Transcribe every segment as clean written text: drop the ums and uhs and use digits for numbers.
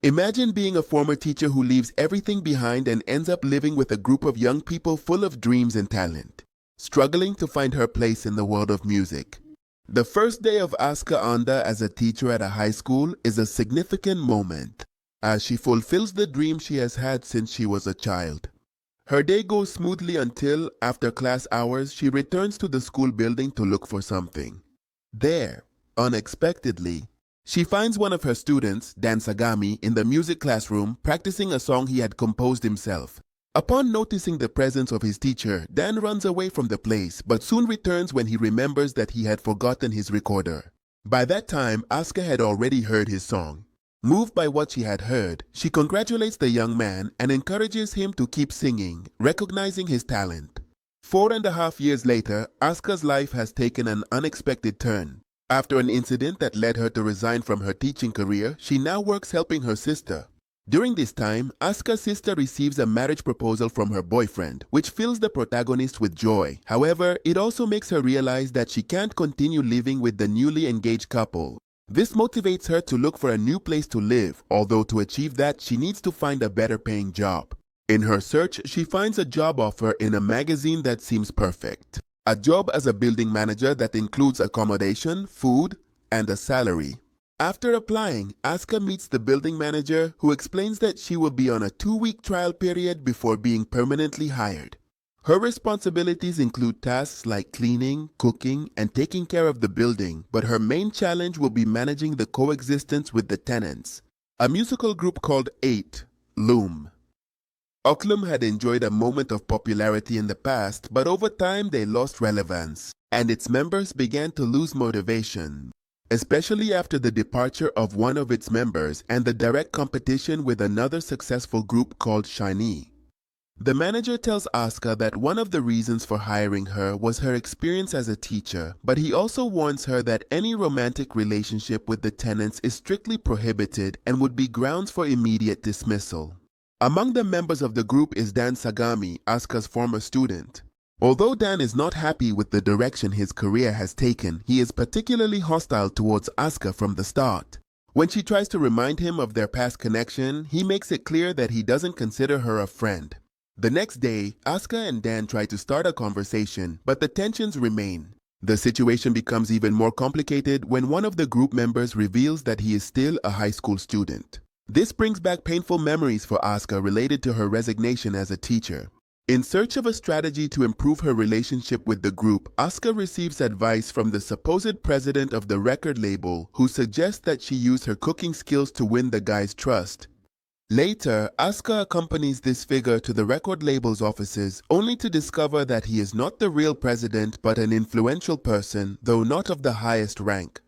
Imagine being a former teacher who leaves everything behind and ends up living with a group of young people full of dreams and talent, struggling to find her place in the world of music. The first day of Asuka Anda as a teacher at a high school is a significant moment, as she fulfills the dream she has had since she was a child. Her day goes smoothly until, after class hours, she returns to the school building to look for something. There, unexpectedly, she finds one of her students, Dan Sagami, in the music classroom practicing a song he had composed himself. Upon noticing the presence of his teacher, Dan runs away from the place but soon returns when he remembers that he had forgotten his recorder. By that time, Asuka had already heard his song. Moved by what she had heard, she congratulates the young man and encourages him to keep singing, recognizing his talent. 4.5 years later, Asuka's life has taken an unexpected turn. After an incident that led her to resign from her teaching career, she now works helping her sister. During this time, Asuka's sister receives a marriage proposal from her boyfriend, which fills the protagonist with joy. However, it also makes her realize that she can't continue living with the newly engaged couple. This motivates her to look for a new place to live, although to achieve that, she needs to find a better paying job. In her search, she finds a job offer in a magazine that seems perfect. A job as a building manager that includes accommodation, food, and a salary. After applying, Asuka meets the building manager who explains that she will be on a 2-week trial period before being permanently hired. Her responsibilities include tasks like cleaning, cooking, and taking care of the building, but her main challenge will be managing the coexistence with the tenants, a musical group called Eight Loom. Eight had enjoyed a moment of popularity in the past, but over time they lost relevance, and its members began to lose motivation, especially after the departure of one of its members and the direct competition with another successful group called Shiny. The manager tells Asuka that one of the reasons for hiring her was her experience as a teacher, but he also warns her that any romantic relationship with the tenants is strictly prohibited and would be grounds for immediate dismissal. Among the members of the group is Dan Sagami, Asuka's former student. Although Dan is not happy with the direction his career has taken, he is particularly hostile towards Asuka from the start. When she tries to remind him of their past connection, he makes it clear that he doesn't consider her a friend. The next day, Asuka and Dan try to start a conversation, but the tensions remain. The situation becomes even more complicated when one of the group members reveals that he is still a high school student. This brings back painful memories for Asuka related to her resignation as a teacher. In search of a strategy to improve her relationship with the group, Asuka receives advice from the supposed president of the record label, who suggests that she use her cooking skills to win the guy's trust. Later, Asuka accompanies this figure to the record label's offices, only to discover that he is not the real president but an influential person, though not of the highest rank.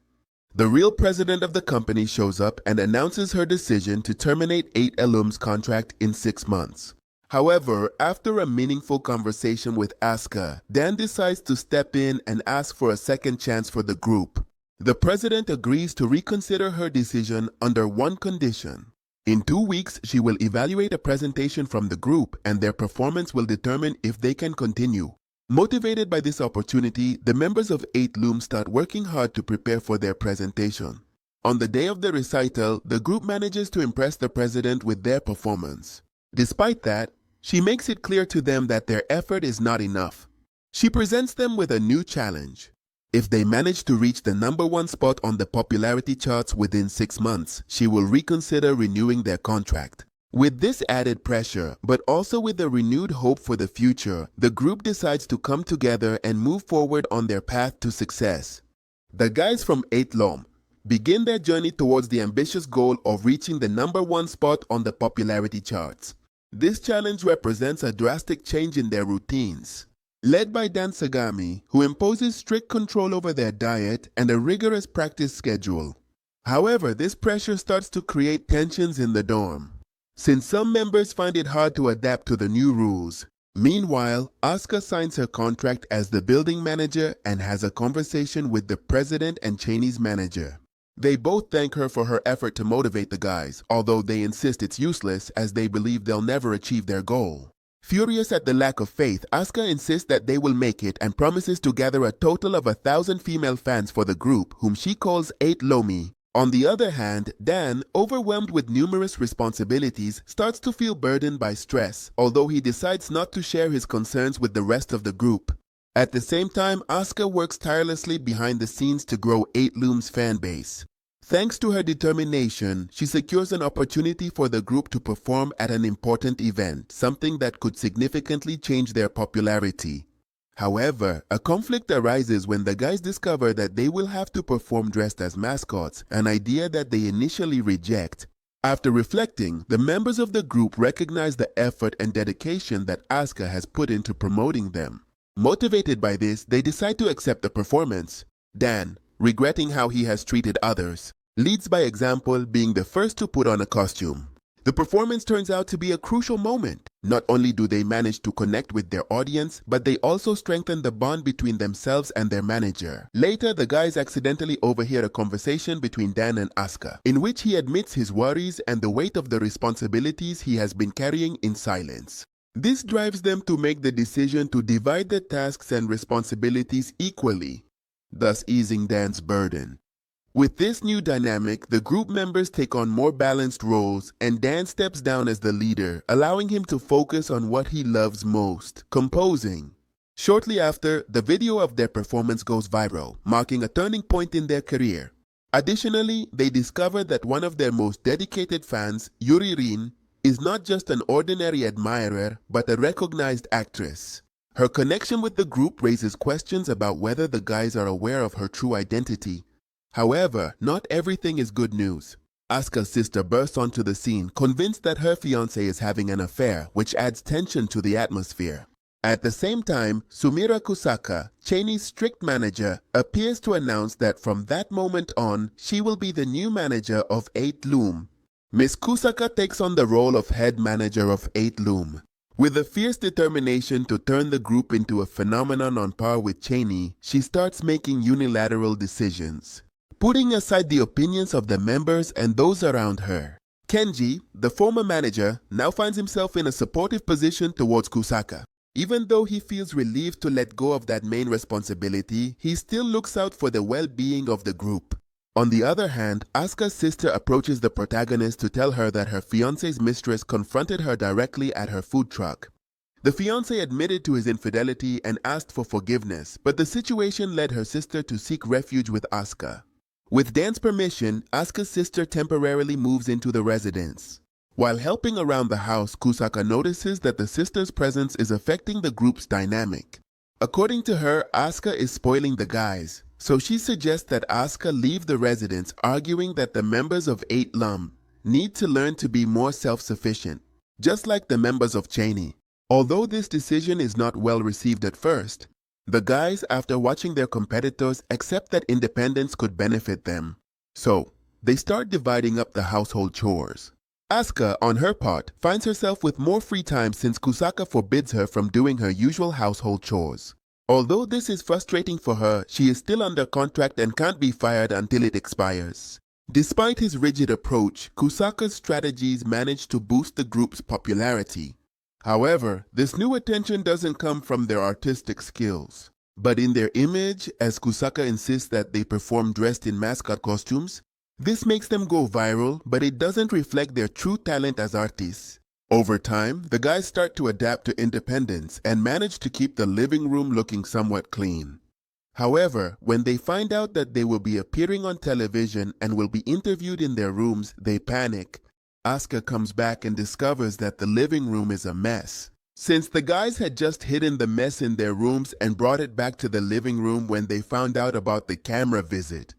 The real president of the company shows up and announces her decision to terminate Eight Loom's contract in 6 months. However, after a meaningful conversation with Asuka, Dan decides to step in and ask for a second chance for the group. The president agrees to reconsider her decision under one condition. In 2 weeks, she will evaluate a presentation from the group and their performance will determine if they can continue. Motivated by this opportunity, the members of Eight Loom start working hard to prepare for their presentation. On the day of the recital, the group manages to impress the president with their performance. Despite that, she makes it clear to them that their effort is not enough. She presents them with a new challenge. If they manage to reach the #1 spot on the popularity charts within 6 months, she will reconsider renewing their contract. With this added pressure, but also with a renewed hope for the future, the group decides to come together and move forward on their path to success. The guys from Eight Loom begin their journey towards the ambitious goal of reaching the #1 spot on the popularity charts. This challenge represents a drastic change in their routines. Led by Dan Sagami, who imposes strict control over their diet and a rigorous practice schedule. However, this pressure starts to create tensions in the dorm, since some members find it hard to adapt to the new rules. Meanwhile, Asuka signs her contract as the building manager and has a conversation with the president and Cheney's manager. They both thank her for her effort to motivate the guys, although they insist it's useless as they believe they'll never achieve their goal. Furious at the lack of faith, Asuka insists that they will make it and promises to gather a total of 1,000 female fans for the group, whom she calls Eight Lomi, On the other hand, Dan, overwhelmed with numerous responsibilities, starts to feel burdened by stress, although he decides not to share his concerns with the rest of the group. At the same time, Asuka works tirelessly behind the scenes to grow Eight Loom's fan base. Thanks to her determination, she secures an opportunity for the group to perform at an important event, something that could significantly change their popularity. However, a conflict arises when the guys discover that they will have to perform dressed as mascots, an idea that they initially reject. After reflecting, the members of the group recognize the effort and dedication that Asuka has put into promoting them. Motivated by this, they decide to accept the performance. Dan, regretting how he has treated others, leads by example, being the first to put on a costume. The performance turns out to be a crucial moment. Not only do they manage to connect with their audience, but they also strengthen the bond between themselves and their manager. Later, the guys accidentally overhear a conversation between Dan and Asuka, in which he admits his worries and the weight of the responsibilities he has been carrying in silence. This drives them to make the decision to divide the tasks and responsibilities equally, thus easing Dan's burden. With this new dynamic, the group members take on more balanced roles, and Dan steps down as the leader, allowing him to focus on what he loves most, composing. Shortly after, the video of their performance goes viral, marking a turning point in their career. Additionally, they discover that one of their most dedicated fans, Yuri Rin, is not just an ordinary admirer, but a recognized actress. Her connection with the group raises questions about whether the guys are aware of her true identity. However, not everything is good news. Asuka's sister bursts onto the scene, convinced that her fiancé is having an affair, which adds tension to the atmosphere. At the same time, Sumira Kusaka, Cheney's strict manager, appears to announce that from that moment on, she will be the new manager of Eight Loom. Miss Kusaka takes on the role of head manager of Eight Loom. With a fierce determination to turn the group into a phenomenon on par with Cheney, she starts making unilateral decisions, putting aside the opinions of the members and those around her. Kenji, the former manager, now finds himself in a supportive position towards Kusaka. Even though he feels relieved to let go of that main responsibility, he still looks out for the well-being of the group. On the other hand, Asuka's sister approaches the protagonist to tell her that her fiancé's mistress confronted her directly at her food truck. The fiancé admitted to his infidelity and asked for forgiveness, but the situation led her sister to seek refuge with Asuka. With Dan's permission, Asuka's sister temporarily moves into the residence. While helping around the house, Kusaka notices that the sister's presence is affecting the group's dynamic. According to her, Asuka is spoiling the guys, so she suggests that Asuka leave the residence, arguing that the members of Eight Loom need to learn to be more self-sufficient, just like the members of Cheney. Although this decision is not well received at first, the guys, after watching their competitors, accept that independence could benefit them. So, they start dividing up the household chores. Asuka, on her part, finds herself with more free time since Kusaka forbids her from doing her usual household chores. Although this is frustrating for her, she is still under contract and can't be fired until it expires. Despite his rigid approach, Kusaka's strategies manage to boost the group's popularity. However, this new attention doesn't come from their artistic skills, but in their image, as Kusaka insists that they perform dressed in mascot costumes. This makes them go viral, but it doesn't reflect their true talent as artists. Over time, the guys start to adapt to independence and manage to keep the living room looking somewhat clean. However, when they find out that they will be appearing on television and will be interviewed in their rooms, they panic. Asuka comes back and discovers that the living room is a mess. Since the guys had just hidden the mess in their rooms and brought it back to the living room when they found out about the camera visit,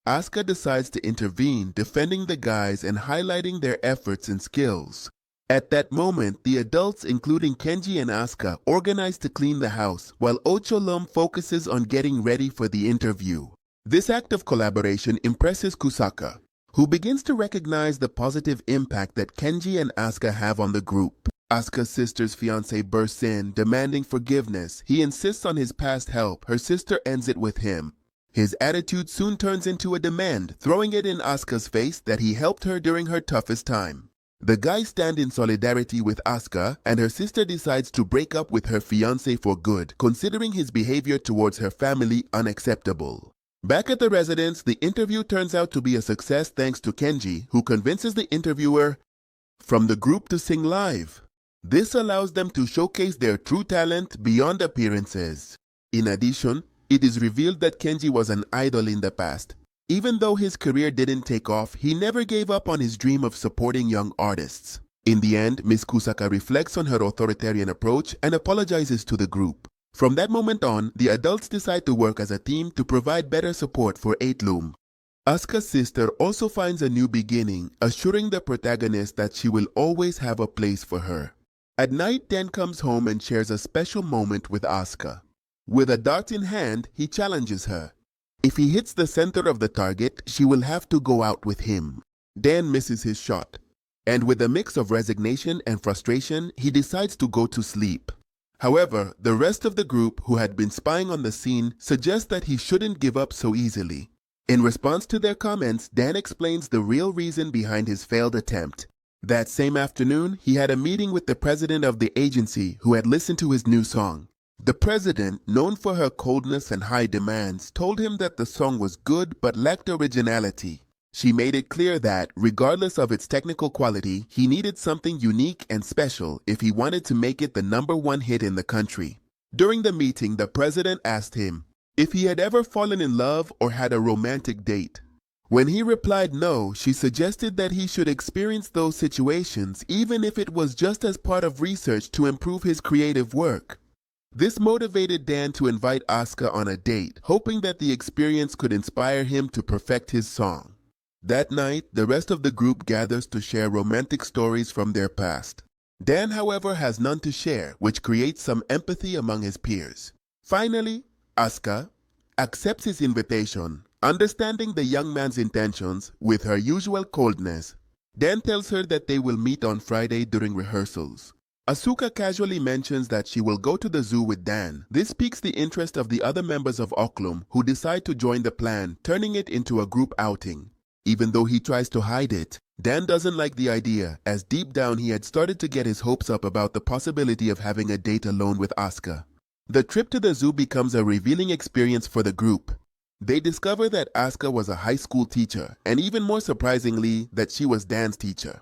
Asuka decides to intervene, defending the guys and highlighting their efforts and skills. At that moment, the adults, including Kenji and Asuka, organize to clean the house, while Ocho Loom focuses on getting ready for the interview. This act of collaboration impresses Kusaka, who begins to recognize the positive impact that Kenji and Asuka have on the group. Asuka's sister's fiancé bursts in, demanding forgiveness. He insists on his past help. Her sister ends it with him. His attitude soon turns into a demand, throwing it in Asuka's face that he helped her during her toughest time. The guys stand in solidarity with Asuka, and her sister decides to break up with her fiancé for good, considering his behavior towards her family unacceptable. Back at the residence, the interview turns out to be a success thanks to Kenji, who convinces the interviewer from the group to sing live. This allows them to showcase their true talent beyond appearances. In addition, it is revealed that Kenji was an idol in the past. Even though his career didn't take off, he never gave up on his dream of supporting young artists. In the end, Miss Kusaka reflects on her authoritarian approach and apologizes to the group. From that moment on, the adults decide to work as a team to provide better support for Eight Loom. Asuka's sister also finds a new beginning, assuring the protagonist that she will always have a place for her. At night, Dan comes home and shares a special moment with Asuka. With a dart in hand, he challenges her. If he hits the center of the target, she will have to go out with him. Dan misses his shot, and with a mix of resignation and frustration, he decides to go to sleep. However, the rest of the group, who had been spying on the scene, suggest that he shouldn't give up so easily. In response to their comments, Dan explains the real reason behind his failed attempt. That same afternoon, he had a meeting with the president of the agency, who had listened to his new song. The president, known for her coldness and high demands, told him that the song was good but lacked originality. She made it clear that, regardless of its technical quality, he needed something unique and special if he wanted to make it the #1 hit in the country. During the meeting, the president asked him if he had ever fallen in love or had a romantic date. When he replied no, she suggested that he should experience those situations even if it was just as part of research to improve his creative work. This motivated Dan to invite Asuka on a date, hoping that the experience could inspire him to perfect his song. That night, the rest of the group gathers to share romantic stories from their past. Dan, however, has none to share, which creates some empathy among his peers. Finally, Asuka accepts his invitation. Understanding the young man's intentions, with her usual coldness, Dan tells her that they will meet on Friday during rehearsals. Asuka casually mentions that she will go to the zoo with Dan. This piques the interest of the other members of Eight Loom, who decide to join the plan, turning it into a group outing. Even though he tries to hide it, Dan doesn't like the idea, as deep down he had started to get his hopes up about the possibility of having a date alone with Asuka. The trip to the zoo becomes a revealing experience for the group. They discover that Asuka was a high school teacher, and even more surprisingly, that she was Dan's teacher.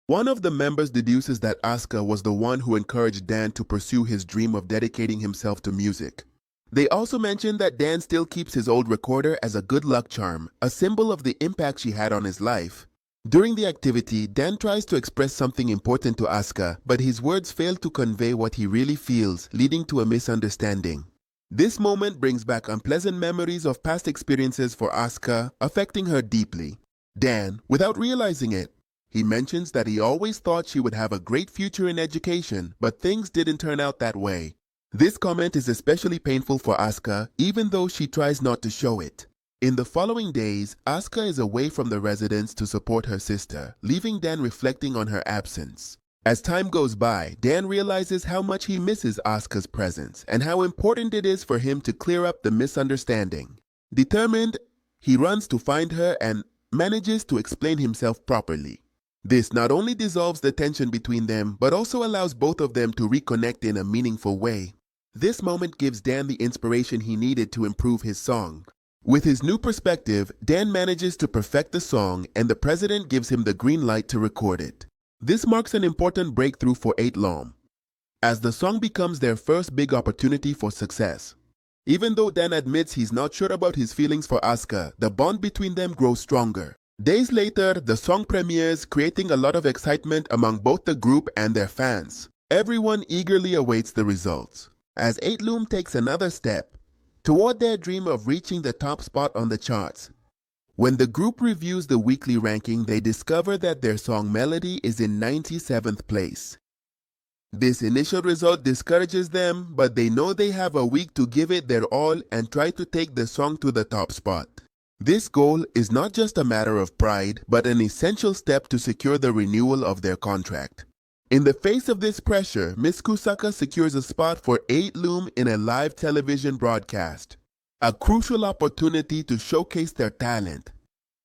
One of the members deduces that Asuka was the one who encouraged Dan to pursue his dream of dedicating himself to music. They also mention that Dan still keeps his old recorder as a good luck charm, a symbol of the impact she had on his life. During the activity, Dan tries to express something important to Asuka, but his words fail to convey what he really feels, leading to a misunderstanding. This moment brings back unpleasant memories of past experiences for Asuka, affecting her deeply. Dan, without realizing it, he mentions that he always thought she would have a great future in education, but things didn't turn out that way. This comment is especially painful for Asuka, even though she tries not to show it. In the following days, Asuka is away from the residence to support her sister, leaving Dan reflecting on her absence. As time goes by, Dan realizes how much he misses Asuka's presence and how important it is for him to clear up the misunderstanding. Determined, he runs to find her and manages to explain himself properly. This not only dissolves the tension between them, but also allows both of them to reconnect in a meaningful way. This moment gives Dan the inspiration he needed to improve his song. With his new perspective, Dan manages to perfect the song, and the president gives him the green light to record it. This marks an important breakthrough for Eight Loom, as the song becomes their first big opportunity for success. Even though Dan admits he's not sure about his feelings for Asuka, the bond between them grows stronger. Days later, the song premieres, creating a lot of excitement among both the group and their fans. Everyone eagerly awaits the results, as Eight Loom takes another step toward their dream of reaching the top spot on the charts. When the group reviews the weekly ranking, they discover that their song Melody is in 97th place. This initial result discourages them, but they know they have a week to give it their all and try to take the song to the top spot. This goal is not just a matter of pride, but an essential step to secure the renewal of their contract. In the face of this pressure, Miss Kusaka secures a spot for Eight Loom in a live television broadcast, a crucial opportunity to showcase their talent.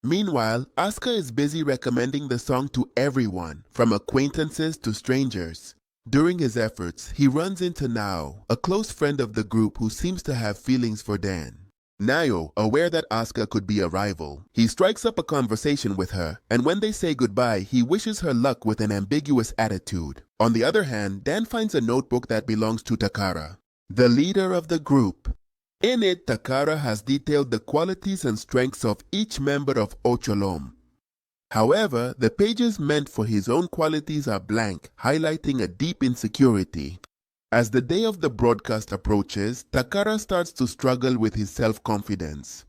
Meanwhile, Asuka is busy recommending the song to everyone, from acquaintances to strangers. During his efforts, he runs into Nao, a close friend of the group who seems to have feelings for Dan. Nayo, aware that Asuka could be a rival, he strikes up a conversation with her, and when they say goodbye, he wishes her luck with an ambiguous attitude. On the other hand, Dan finds a notebook that belongs to Takara, the leader of the group. In it, Takara has detailed the qualities and strengths of each member of Eight Loom. However, the pages meant for his own qualities are blank, highlighting a deep insecurity. As the day of the broadcast approaches, Takara starts to struggle with his self-confidence.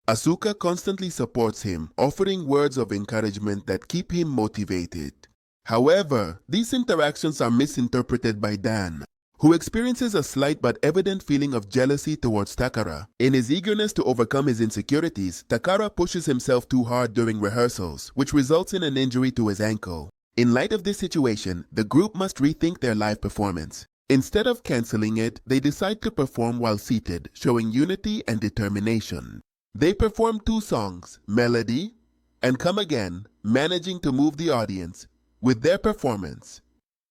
Asuka constantly supports him, offering words of encouragement that keep him motivated. However, these interactions are misinterpreted by Dan, who experiences a slight but evident feeling of jealousy towards Takara. In his eagerness to overcome his insecurities, Takara pushes himself too hard during rehearsals, which results in an injury to his ankle. In light of this situation, the group must rethink their live performance. Instead of cancelling it, they decide to perform while seated, showing unity and determination. They perform 2 songs, Melody and Come Again, managing to move the audience with their performance.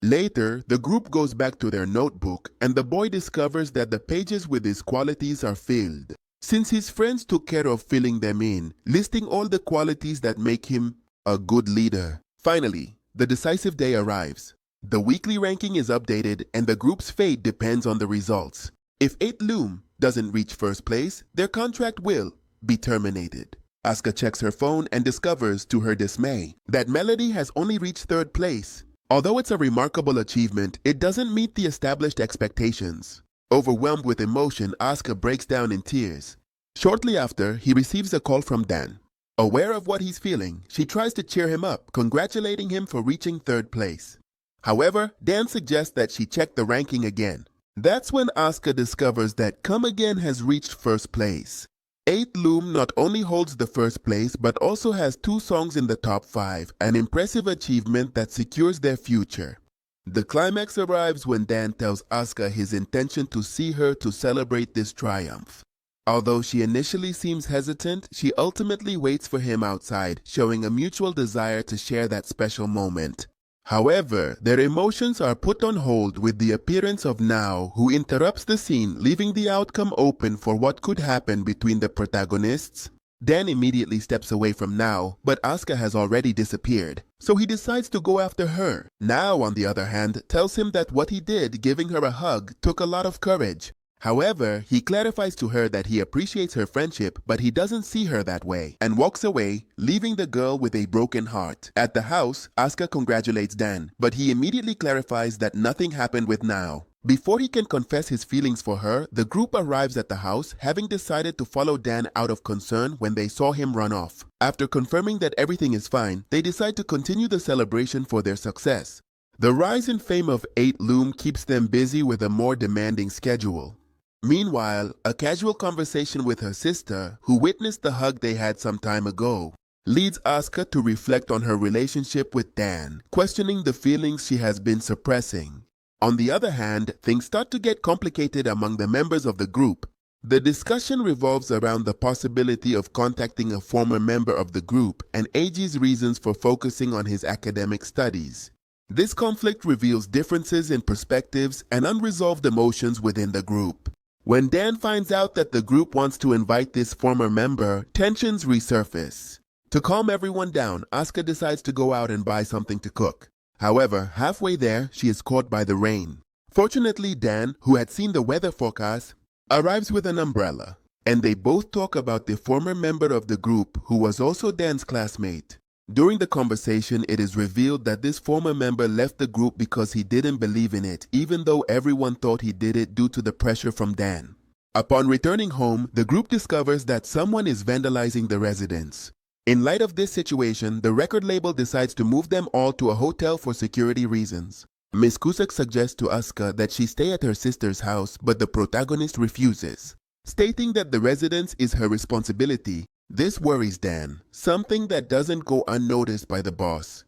Later, the group goes back to their notebook and the boy discovers that the pages with his qualities are filled, since his friends took care of filling them in, listing all the qualities that make him a good leader. Finally, the decisive day arrives. The weekly ranking is updated and the group's fate depends on the results. If Eight Loom doesn't reach first place, their contract will be terminated. Asuka checks her phone and discovers, to her dismay, that Melody has only reached 3rd place. Although it's a remarkable achievement, it doesn't meet the established expectations. Overwhelmed with emotion, Asuka breaks down in tears. Shortly after, he receives a call from Dan. Aware of what he's feeling, she tries to cheer him up, congratulating him for reaching 3rd place. However, Dan suggests that she check the ranking again. That's when Asuka discovers that Come Again has reached 1st place. Eight Loom not only holds the 1st place but also has 2 songs in the top 5, an impressive achievement that secures their future. The climax arrives when Dan tells Asuka his intention to see her to celebrate this triumph. Although she initially seems hesitant, she ultimately waits for him outside, showing a mutual desire to share that special moment. However, their emotions are put on hold with the appearance of Nao, who interrupts the scene, leaving the outcome open for what could happen between the protagonists. Dan immediately steps away from Nao, but Asuka has already disappeared, so he decides to go after her. Nao, on the other hand, tells him that what he did, giving her a hug, took a lot of courage. However, he clarifies to her that he appreciates her friendship, but he doesn't see her that way, and walks away, leaving the girl with a broken heart. At the house, Asuka congratulates Dan, but he immediately clarifies that nothing happened with Nao. Before he can confess his feelings for her, the group arrives at the house, having decided to follow Dan out of concern when they saw him run off. After confirming that everything is fine, they decide to continue the celebration for their success. The rise in fame of Eight Loom keeps them busy with a more demanding schedule. Meanwhile, a casual conversation with her sister, who witnessed the hug they had some time ago, leads Asuka to reflect on her relationship with Dan, questioning the feelings she has been suppressing. On the other hand, things start to get complicated among the members of the group. The discussion revolves around the possibility of contacting a former member of the group and Eiji's reasons for focusing on his academic studies. This conflict reveals differences in perspectives and unresolved emotions within the group. When Dan finds out that the group wants to invite this former member, tensions resurface. To calm everyone down, Asuka decides to go out and buy something to cook. However, halfway there, she is caught by the rain. Fortunately, Dan, who had seen the weather forecast, arrives with an umbrella, and they both talk about the former member of the group who was also Dan's classmate. During the conversation, it is revealed that this former member left the group because he didn't believe in it, even though everyone thought he did it due to the pressure from Dan. Upon returning home, the group discovers that someone is vandalizing the residence. In light of this situation, the record label decides to move them all to a hotel for security reasons. Miss Cusack suggests to Asuka that she stay at her sister's house, but the protagonist refuses, stating that the residence is her responsibility. This worries Dan, something that doesn't go unnoticed by the boss.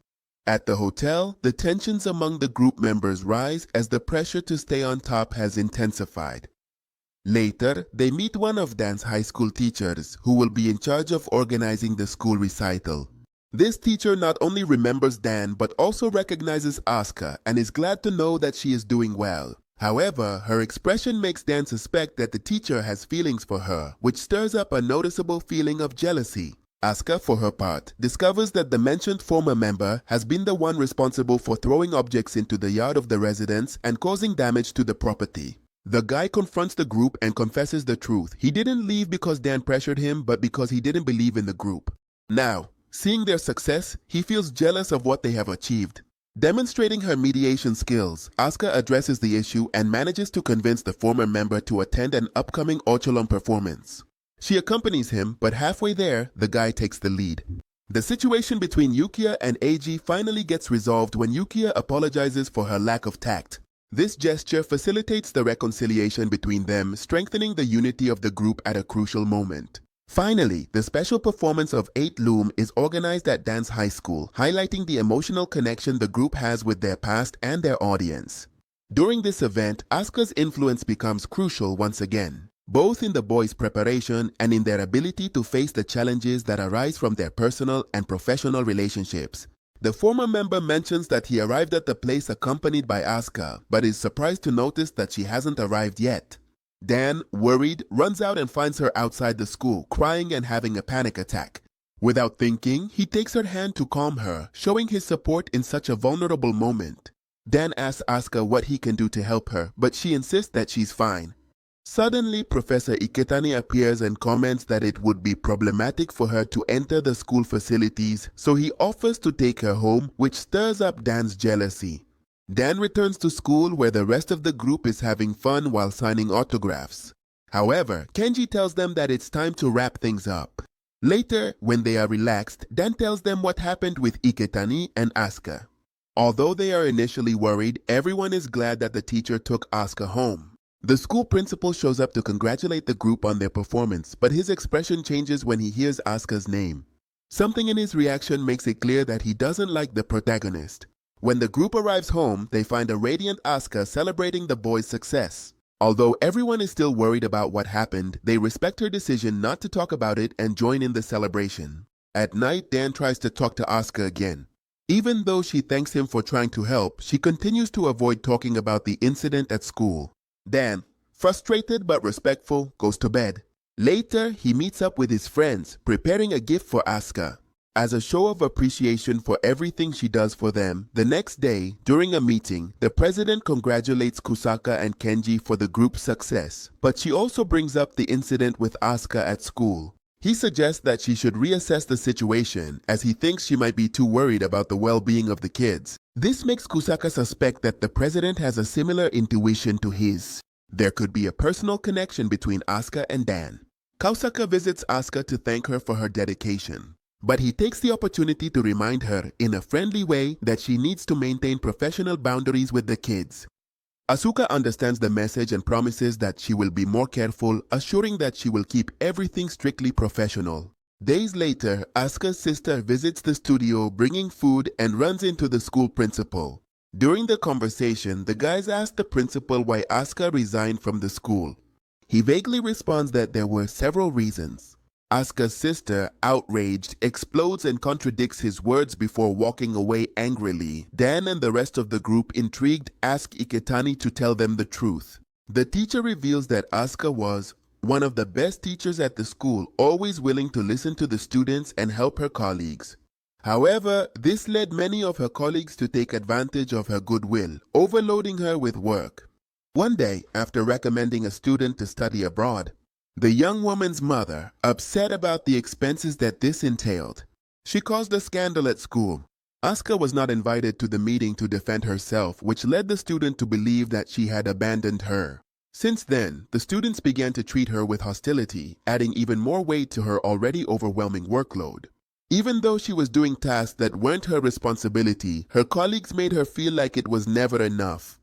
At the hotel, the tensions among the group members rise as the pressure to stay on top has intensified. Later, they meet one of Dan's high school teachers who will be in charge of organizing the school recital. This teacher not only remembers Dan but also recognizes Asuka and is glad to know that she is doing well. However, her expression makes Dan suspect that the teacher has feelings for her, which stirs up a noticeable feeling of jealousy. Asuka, for her part, discovers that the mentioned former member has been the one responsible for throwing objects into the yard of the residence and causing damage to the property. The guy confronts the group and confesses the truth. He didn't leave because Dan pressured him, but because he didn't believe in the group. Now, seeing their success, he feels jealous of what they have achieved. Demonstrating her mediation skills, Asuka addresses the issue and manages to convince the former member to attend an upcoming Ocholon performance. She accompanies him, but halfway there, the guy takes the lead. The situation between Yukiya and Eiji finally gets resolved when Yukiya apologizes for her lack of tact. This gesture facilitates the reconciliation between them, strengthening the unity of the group at a crucial moment. Finally, the special performance of Eight Loom is organized at Dance High School, highlighting the emotional connection the group has with their past and their audience. During this event, Asuka's influence becomes crucial once again, both in the boys' preparation and in their ability to face the challenges that arise from their personal and professional relationships. The former member mentions that he arrived at the place accompanied by Asuka, but is surprised to notice that she hasn't arrived yet. Dan, worried, runs out and finds her outside the school, crying and having a panic attack. Without thinking, he takes her hand to calm her, showing his support in such a vulnerable moment. Dan asks Asuka what he can do to help her, but she insists that she's fine. Suddenly, Professor Iketani appears and comments that it would be problematic for her to enter the school facilities, so he offers to take her home, which stirs up Dan's jealousy. Dan returns to school where the rest of the group is having fun while signing autographs. However, Kenji tells them that it's time to wrap things up. Later, when they are relaxed, Dan tells them what happened with Iketani and Asuka. Although they are initially worried, everyone is glad that the teacher took Asuka home. The school principal shows up to congratulate the group on their performance, but his expression changes when he hears Asuka's name. Something in his reaction makes it clear that he doesn't like the protagonist. When the group arrives home, they find a radiant Asuka celebrating the boys' success. Although everyone is still worried about what happened, they respect her decision not to talk about it and join in the celebration. At night, Dan tries to talk to Asuka again. Even though she thanks him for trying to help, she continues to avoid talking about the incident at school. Dan, frustrated but respectful, goes to bed. Later, he meets up with his friends, preparing a gift for Asuka. As a show of appreciation for everything she does for them, the next day, during a meeting, the president congratulates Kusaka and Kenji for the group's success, but she also brings up the incident with Asuka at school. He suggests that she should reassess the situation, as he thinks she might be too worried about the well-being of the kids. This makes Kusaka suspect that the president has a similar intuition to his. There could be a personal connection between Asuka and Dan. Kusaka visits Asuka to thank her for her dedication. But he takes the opportunity to remind her, in a friendly way, that she needs to maintain professional boundaries with the kids. Asuka understands the message and promises that she will be more careful, assuring that she will keep everything strictly professional. Days later, Asuka's sister visits the studio bringing food and runs into the school principal. During the conversation, the guys ask the principal why Asuka resigned from the school. He vaguely responds that there were several reasons. Asuka's sister, outraged, explodes and contradicts his words before walking away angrily. Dan and the rest of the group, intrigued, ask Iketani to tell them the truth. The teacher reveals that Asuka was one of the best teachers at the school, always willing to listen to the students and help her colleagues. However, this led many of her colleagues to take advantage of her goodwill, overloading her with work. One day, after recommending a student to study abroad, the young woman's mother, upset about the expenses that this entailed, she caused a scandal at school. Asuka was not invited to the meeting to defend herself, which led the student to believe that she had abandoned her. Since then, the students began to treat her with hostility, adding even more weight to her already overwhelming workload. Even though she was doing tasks that weren't her responsibility, her colleagues made her feel like it was never enough.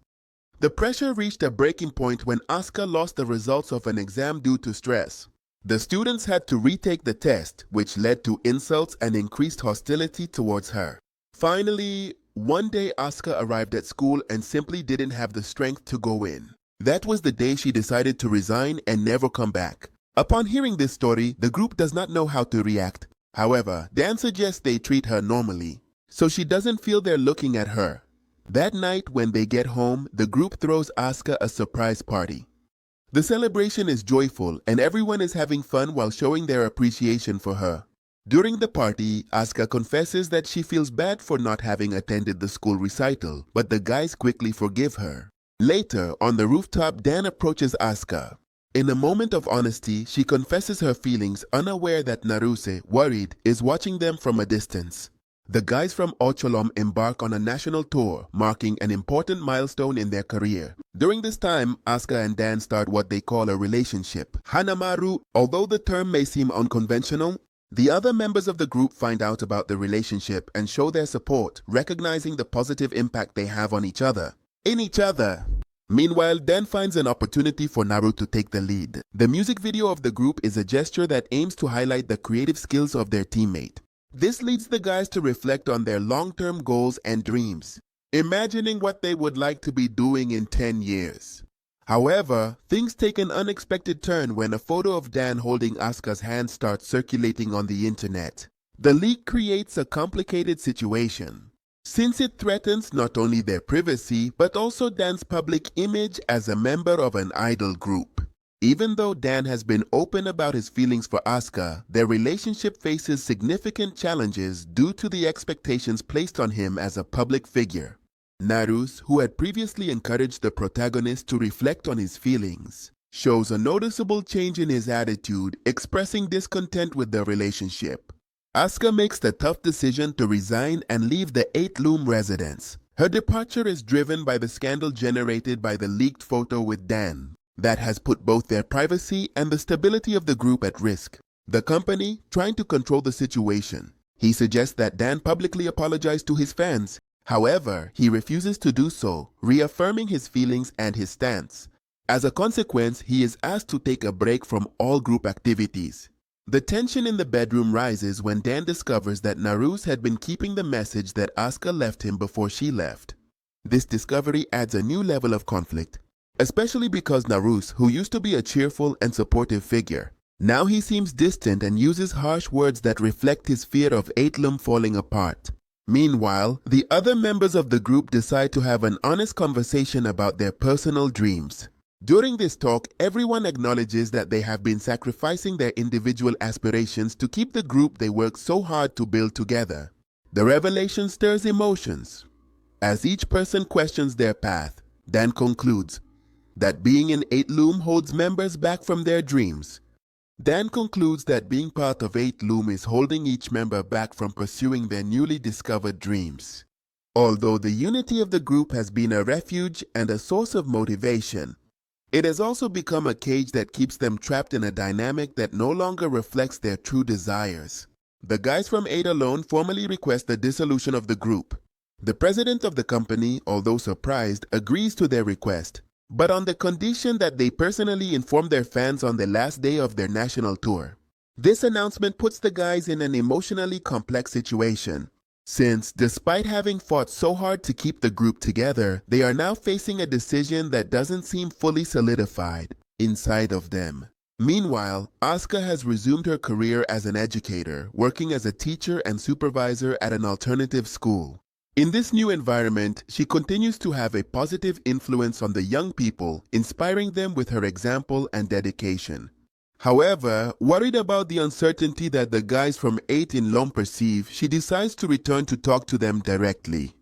The pressure reached a breaking point when Asuka lost the results of an exam due to stress. The students had to retake the test, which led to insults and increased hostility towards her. Finally, one day Asuka arrived at school and simply didn't have the strength to go in. That was the day she decided to resign and never come back. Upon hearing this story, the group does not know how to react. However, Dan suggests they treat her normally, so she doesn't feel they're looking at her. That night when they get home, the group throws Asuka a surprise party. The celebration is joyful and everyone is having fun while showing their appreciation for her. During the party, Asuka confesses that she feels bad for not having attended the school recital, but the guys quickly forgive her. Later, on the rooftop, Dan approaches Asuka. In a moment of honesty, she confesses her feelings, unaware that Naruse, worried, is watching them from a distance. The guys from Ocholom embark on a national tour, marking an important milestone in their career. During this time, Asuka and Dan start what they call a relationship. Hanamaru, although the term may seem unconventional, the other members of the group find out about the relationship and show their support, recognizing the positive impact they have on each other. Meanwhile, Dan finds an opportunity for Naru to take the lead. The music video of the group is a gesture that aims to highlight the creative skills of their teammate. This leads the guys to reflect on their long-term goals and dreams, imagining what they would like to be doing in 10 years. However, things take an unexpected turn when a photo of Dan holding Asuka's hand starts circulating on the internet. The leak creates a complicated situation, since it threatens not only their privacy but also Dan's public image as a member of an idol group. Even though Dan has been open about his feelings for Asuka, their relationship faces significant challenges due to the expectations placed on him as a public figure. Naruse, who had previously encouraged the protagonist to reflect on his feelings, shows a noticeable change in his attitude, expressing discontent with the relationship. Asuka makes the tough decision to resign and leave the Eight Loom residence. Her departure is driven by the scandal generated by the leaked photo with Dan that has put both their privacy and the stability of the group at risk. The company, trying to control the situation, he suggests that Dan publicly apologize to his fans. However, he refuses to do so, reaffirming his feelings and his stance. As a consequence, he is asked to take a break from all group activities. The tension in the bedroom rises when Dan discovers that Naruse had been keeping the message that Asuka left him before she left. This discovery adds a new level of conflict, especially because Naruse, who used to be a cheerful and supportive figure, now he seems distant and uses harsh words that reflect his fear of Eight Loom falling apart. Meanwhile, the other members of the group decide to have an honest conversation about their personal dreams. During this talk, everyone acknowledges that they have been sacrificing their individual aspirations to keep the group they worked so hard to build together. The revelation stirs emotions. As each person questions their path, Dan concludes that being in Eight Loom holds members back from their dreams. Dan concludes that being part of Eight Loom is holding each member back from pursuing their newly discovered dreams. Although the unity of the group has been a refuge and a source of motivation, it has also become a cage that keeps them trapped in a dynamic that no longer reflects their true desires. The guys from Eight Alone formally request the dissolution of the group. The president of the company, although surprised, agrees to their request, but on the condition that they personally inform their fans on the last day of their national tour. This announcement puts the guys in an emotionally complex situation, since despite having fought so hard to keep the group together, they are now facing a decision that doesn't seem fully solidified inside of them. Meanwhile, Asuka has resumed her career as an educator, working as a teacher and supervisor at an alternative school. In this new environment, she continues to have a positive influence on the young people, inspiring them with her example and dedication. However, worried about the uncertainty that the guys from Eight Loom perceive, she decides to return to talk to them directly.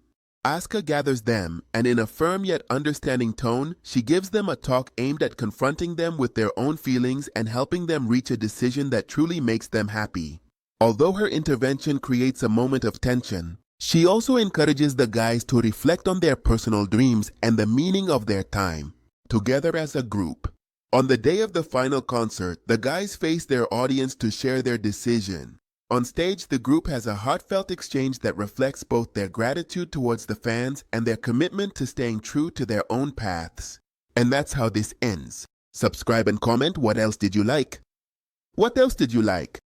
Asuka gathers them, and in a firm yet understanding tone, she gives them a talk aimed at confronting them with their own feelings and helping them reach a decision that truly makes them happy. Although her intervention creates a moment of tension, she also encourages the guys to reflect on their personal dreams and the meaning of their time together as a group. On the day of the final concert, the guys face their audience to share their decision. On stage, the group has a heartfelt exchange that reflects both their gratitude towards the fans and their commitment to staying true to their own paths. And that's how this ends. Subscribe and comment what else did you like? What else did you like?